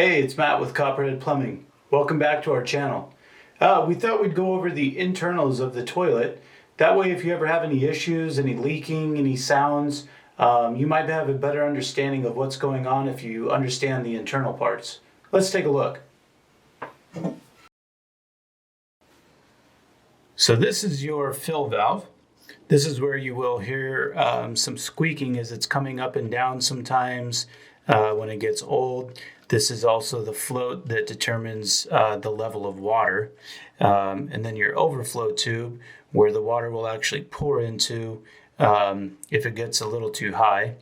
Hey, it's Matt with Copperhead Plumbing. Welcome back to our channel. We thought we'd go over the internals of the toilet. That way, if you ever have any issues, any leaking, any sounds, you might have a better understanding of what's going on if you understand the internal parts. Let's take a look. So this is your fill valve. This is where you will hear some squeaking as it's coming up and down sometimes when it gets old. This is also the float that determines the level of water. And then your overflow tube, where the water will actually pour into if it gets a little too high.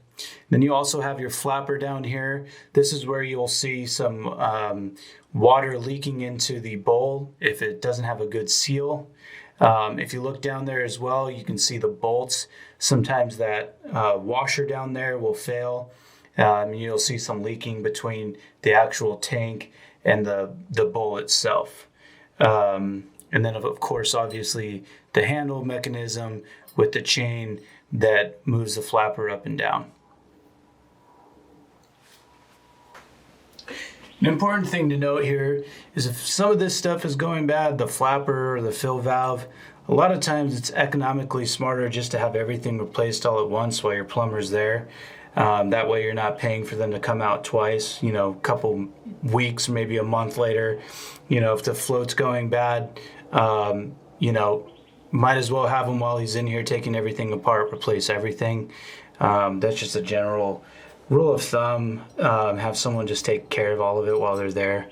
Then you also have your flapper down here. This is where you'll see some water leaking into the bowl if it doesn't have a good seal. If you look down there as well, you can see the bolts. Sometimes that washer down there will fail. You'll see some leaking between the actual tank and the bowl itself. And then, of course, obviously, the handle mechanism with the chain that moves the flapper up and down. An important thing to note here is if some of this stuff is going bad, the flapper or the fill valve, a lot of times it's economically smarter just to have everything replaced all at once while your plumber's there. That way you're not paying for them to come out twice, a couple weeks, maybe a month later. If the float's going bad, might as well have him while he's in here taking everything apart, replace everything. That's just a general rule of thumb. Have someone just take care of all of it while they're there.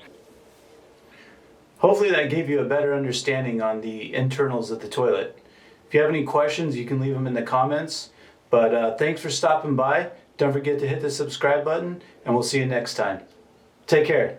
Hopefully that gave you a better understanding on the internals of the toilet. If you have any questions, you can leave them in the comments. But thanks for stopping by. Don't forget to hit the subscribe button, and we'll see you next time. Take care.